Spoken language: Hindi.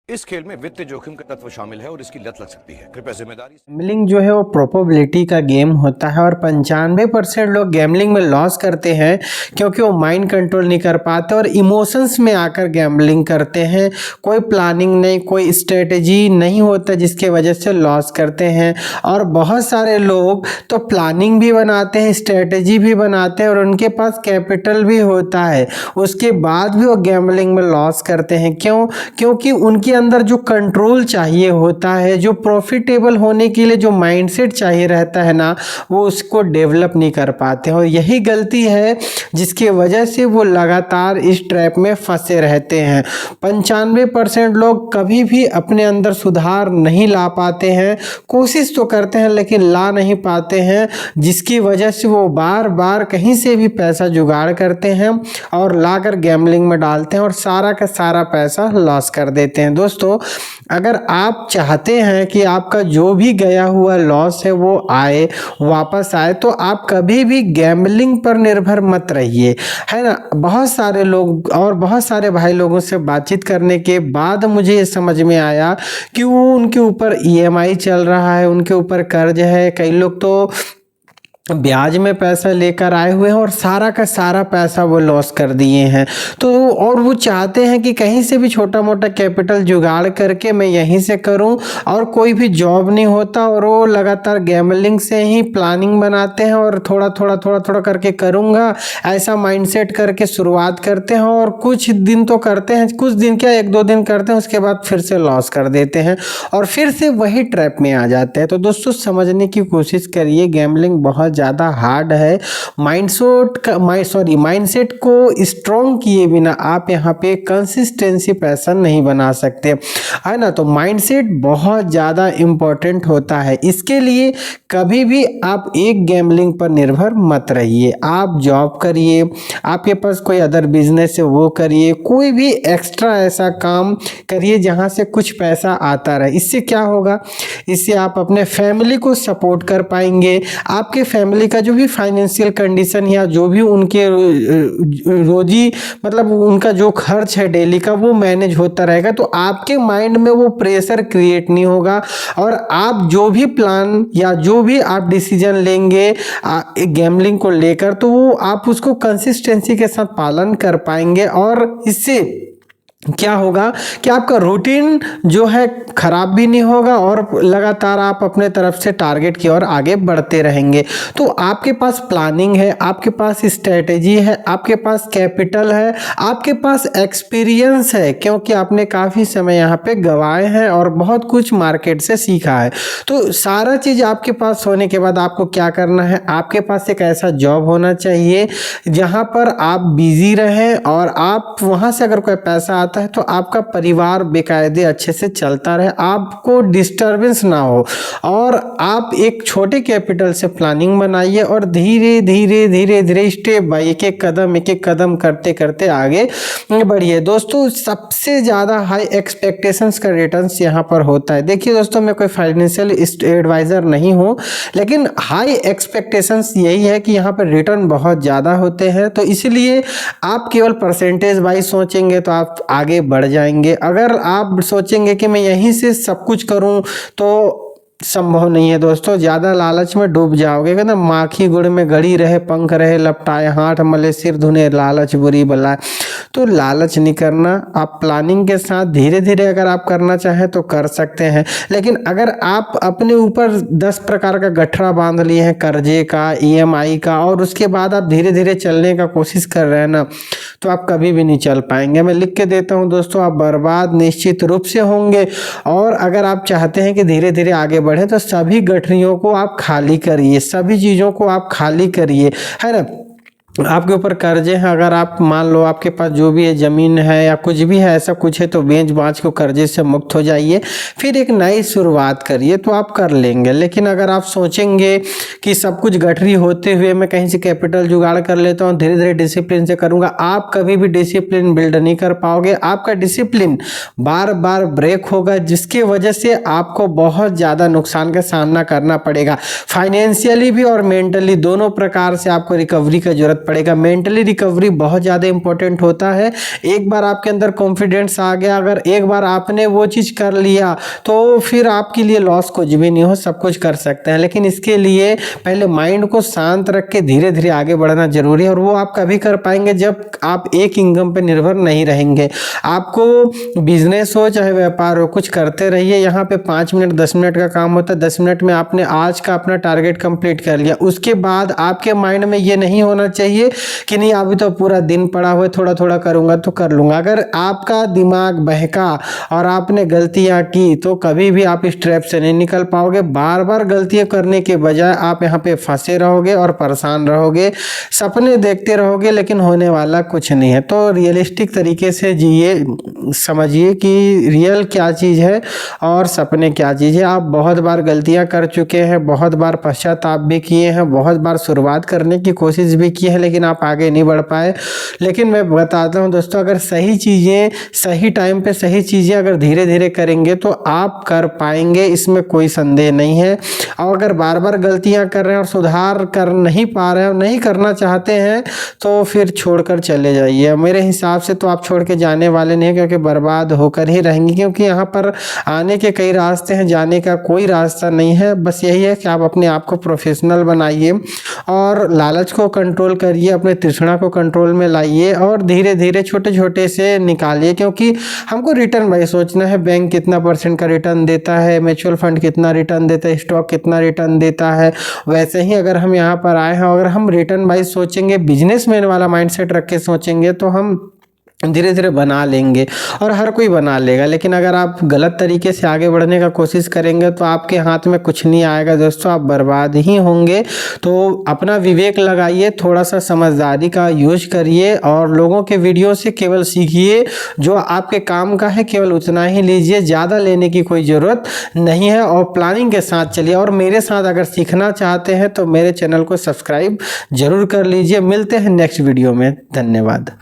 इस खेल में वित्तीय जोखिम का तत्व शामिल है और इसकी लत लग सकती है। कृपया जिम्मेदारी से गैम्बलिंग जो है वो प्रोबेबिलिटी का गेम होता है और 95% लोग गैम्बलिंग में लॉस करते हैं क्योंकि वो माइंड कंट्रोल नहीं कर पाते और इमोशंस में आकर गैम्बलिंग करते हैं। कोई प्लानिंग नहीं, कोई स्ट्रेटजी नहीं होता जिसके वजह से लॉस करते हैं। और बहुत सारे लोग तो प्लानिंग भी बनाते हैं, स्ट्रेटजी भी बनाते हैं और उनके पास कैपिटल भी होता है, उसके बाद भी वो गैम्बलिंग में लॉस करते हैं। क्यों? क्योंकि उनके अंदर जो कंट्रोल चाहिए होता है, जो प्रॉफिटेबल होने के लिए जो माइंडसेट चाहिए रहता है ना, वो उसको डेवलप नहीं कर पाते और यही गलती है जिसकी वजह से वो लगातार इस ट्रैप में फंसे रहते हैं। 95% लोग कभी भी अपने अंदर सुधार नहीं ला पाते हैं, कोशिश तो करते हैं लेकिन ला नहीं पाते हैं, जिसकी वजह से वो बार बार कहीं से भी पैसा जुगाड़ करते हैं और लाकर गैम्बलिंग में डालते हैं और सारा का सारा पैसा लॉस कर देते हैं। दोस्तों, अगर आप चाहते हैं कि आपका जो भी गया हुआ लॉस है वो आए, वापस आए, तो आप कभी भी गैम्बलिंग पर निर्भर मत रहिए, है ना। बहुत सारे लोग और बहुत सारे भाई लोगों से बातचीत करने के बाद मुझे ये समझ में आया कि वो उनके ऊपर ईएमआई चल रहा है, उनके ऊपर कर्ज है, कई लोग तो ब्याज में पैसा लेकर आए हुए हैं और सारा का सारा पैसा वो लॉस कर दिए हैं। तो और वो चाहते हैं कि कहीं से भी छोटा मोटा कैपिटल जुगाड़ करके मैं यहीं से करूं और कोई भी जॉब नहीं होता और वो लगातार गैम्बलिंग से ही प्लानिंग बनाते हैं और थोड़ा थोड़ा करके करूंगा, ऐसा माइंडसेट करके शुरुआत करते हैं और कुछ दिन तो करते हैं, कुछ दिन क्या 1-2 दिन करते हैं, उसके बाद फिर से लॉस कर देते हैं और फिर से वही ट्रैप में आ जाते हैं। तो दोस्तों, समझने की कोशिश करिए, गैम्बलिंग बहुत ज़्यादा हार्ड है। माइंडसेट को स्ट्रॉन्ग किए बिना आप यहाँ पे कंसिस्टेंसी पैसा नहीं बना सकते, है ना। तो माइंडसेट बहुत ज़्यादा इम्पोर्टेंट होता है। इसके लिए कभी भी आप एक गैम्बलिंग पर निर्भर मत रहिए। आप जॉब करिए, आपके पास कोई अदर बिजनेस है वो करिए, कोई भी एक्स्ट्रा ऐसा काम करिए जहाँ से कुछ पैसा आता रहे। इससे क्या होगा? इससे आप अपने फैमिली को सपोर्ट कर पाएंगे, आपके फैमिली का जो भी फाइनेंशियल कंडीशन या जो भी उनके रोजी मतलब उनका जो खर्च है डेली का वो मैनेज होता रहेगा। तो आपके माइंड में वो प्रेशर क्रिएट नहीं होगा और आप जो भी प्लान या जो भी आप डिसीजन लेंगे गैम्बलिंग को लेकर, तो वो आप उसको कंसिस्टेंसी के साथ पालन कर पाएंगे और इससे क्या होगा कि आपका रूटीन जो है खराब भी नहीं होगा और लगातार आप अपने तरफ से टारगेट की ओर आगे बढ़ते रहेंगे। तो आपके पास प्लानिंग है, आपके पास स्ट्रेटेजी है, आपके पास कैपिटल है, आपके पास एक्सपीरियंस है, क्योंकि आपने काफ़ी समय यहाँ पे गंवाए हैं और बहुत कुछ मार्केट से सीखा है। तो सारा चीज़ आपके पास होने के बाद आपको क्या करना है? आपके पास एक ऐसा जॉब होना चाहिए जहाँ पर आप बिजी रहें और आप वहाँ से अगर कोई पैसा आता है तो आपका परिवार बेकायदे अच्छे से चलता रहे, आपको डिस्टरबेंस ना हो और आप एक छोटे कैपिटल से प्लानिंग बनाइए और धीरे धीरे स्टेप बाय एक एक कदम करते करते आगे बढ़िए। दोस्तों, सबसे ज़्यादा हाई एक्सपेक्टेशंस का रिटर्न्स यहाँ पर होता है। देखिए दोस्तों, मैं कोई फाइनेंशियल एडवाइज़र नहीं हूँ, लेकिन हाई एक्सपेक्टेशंस यही है कि यहाँ पर रिटर्न बहुत ज़्यादा होते हैं। तो इसलिए आप केवल परसेंटेज वाइज सोचेंगे तो आप आगे बढ़ जाएंगे। अगर आप सोचेंगे कि मैं यहीं से सब कुछ करूं तो संभव नहीं है दोस्तों, ज़्यादा लालच में डूब जाओगे। कहते माखी गुड़ में गड़ी रहे, पंख रहे लपटाए, हाथ मले सिर धुने, लालच बुरी बलाए। तो लालच नहीं करना, आप प्लानिंग के साथ धीरे धीरे अगर आप करना चाहें तो कर सकते हैं। लेकिन अगर आप अपने ऊपर 10 प्रकार का गठरा बांध लिए हैं, कर्जे का, ईएमआई का, और उसके बाद आप धीरे धीरे चलने का कोशिश कर रहे हैं ना, तो आप कभी भी नहीं चल पाएंगे। मैं लिख के देता हूं दोस्तों, आप बर्बाद निश्चित रूप से होंगे। और अगर आप चाहते हैं कि धीरे धीरे आगे बढ़े तो सभी गठरियों को आप खाली करिए, सभी चीज़ों को आप खाली करिए, है ना। आपके ऊपर कर्जे हैं, अगर आप मान लो आपके पास जो भी है ज़मीन है या कुछ भी है, ऐसा कुछ है, तो बेच बाँच को कर्जे से मुक्त हो जाइए, फिर एक नई शुरुआत करिए तो आप कर लेंगे। लेकिन अगर आप सोचेंगे कि सब कुछ गठरी होते हुए मैं कहीं से कैपिटल जुगाड़ कर लेता हूँ, धीरे धीरे डिसिप्लिन से करूँगा, आप कभी भी डिसिप्लिन बिल्ड नहीं कर पाओगे। आपका डिसिप्लिन बार बार ब्रेक होगा, जिसकी वजह से आपको बहुत ज़्यादा नुकसान का सामना करना पड़ेगा। फाइनेंशियली भी और मेंटली दोनों प्रकार से आपको रिकवरी का जरूरत पड़ेगा। मेंटली रिकवरी बहुत ज़्यादा इंपॉर्टेंट होता है। एक बार आपके अंदर कॉन्फिडेंस आ गया, अगर एक बार आपने वो चीज़ कर लिया तो फिर आपके लिए लॉस कुछ भी नहीं हो, सब कुछ कर सकते हैं। लेकिन इसके लिए पहले माइंड को शांत रख के धीरे धीरे आगे बढ़ना जरूरी है, और वो आप कभी कर पाएंगे जब आप एक इनकम पे निर्भर नहीं रहेंगे। आपको बिजनेस हो चाहे व्यापार हो, कुछ करते रहिए। यहाँ पे 5 मिनट 10 मिनट का काम होता है, 10 मिनट में आपने आज का अपना टारगेट कंप्लीट कर लिया। उसके बाद आपके माइंड में ये नहीं होना चाहिए कि नहीं अभी तो पूरा दिन पड़ा हुआ है, थोड़ा थोड़ा करूँगा तो कर लूँगा। अगर आपका दिमाग बहका और आपने गलतियाँ की तो कभी भी आप इस ट्रैप से नहीं निकल पाओगे। बार बार गलतियाँ करने के बजाय आप यहाँ पे फंसे रहोगे और परेशान रहोगे, सपने देखते रहोगे लेकिन होने वाला कुछ नहीं है। तो रियलिस्टिक तरीके से जिए, समझिए कि रियल क्या चीज़ है और सपने क्या चीज़ है। आप बहुत बार गलतियां कर चुके हैं, बहुत बार पश्चाताप भी किए हैं, बहुत बार शुरुआत करने की कोशिश भी की है, लेकिन आप आगे नहीं बढ़ पाए। लेकिन मैं बताता हूं दोस्तों, अगर सही चीज़ें सही टाइम पे सही चीज़ें अगर धीरे धीरे करेंगे तो आप कर पाएंगे, इसमें कोई संदेह नहीं है। और अगर बार बार गलतियां कर रहे हैं और सुधार कर नहीं पा रहे हैं और नहीं करना चाहते हैं तो फिर छोड़कर चले जाइए। मेरे हिसाब से तो आप छोड़ के जाने वाले नहीं, क्योंकि बर्बाद होकर ही रहेंगे। क्योंकि यहाँ पर आने के कई रास्ते हैं, जाने का कोई रास्ता नहीं है। बस यही है कि आप अपने आप को प्रोफेशनल बनाइए और लालच को कंट्रोल करिए, अपने तृष्णा को कंट्रोल में लाइए और धीरे धीरे छोटे छोटे से निकालिए। क्योंकि हमको रिटर्न भाई सोचना है, बैंक कितना % का रिटर्न देता है, म्यूचुअल फंड कितना रिटर्न देता है, स्टॉक कितना रिटर्न देता है। वैसे ही अगर हम यहाँ पर आए हैं, अगर हम रिटर्न वाइज सोचेंगे, बिजनेसमैन वाला माइंडसेट रख के सोचेंगे तो हम धीरे धीरे बना लेंगे और हर कोई बना लेगा। लेकिन अगर आप गलत तरीके से आगे बढ़ने का कोशिश करेंगे तो आपके हाथ में कुछ नहीं आएगा दोस्तों, आप बर्बाद ही होंगे। तो अपना विवेक लगाइए, थोड़ा सा समझदारी का यूज करिए और लोगों के वीडियो से केवल सीखिए, जो आपके काम का है केवल उतना ही लीजिए, ज़्यादा लेने की कोई ज़रूरत नहीं है। और प्लानिंग के साथ चलिए, और मेरे साथ अगर सीखना चाहते हैं तो मेरे चैनल को सब्सक्राइब जरूर कर लीजिए। मिलते हैं नेक्स्ट वीडियो में, धन्यवाद।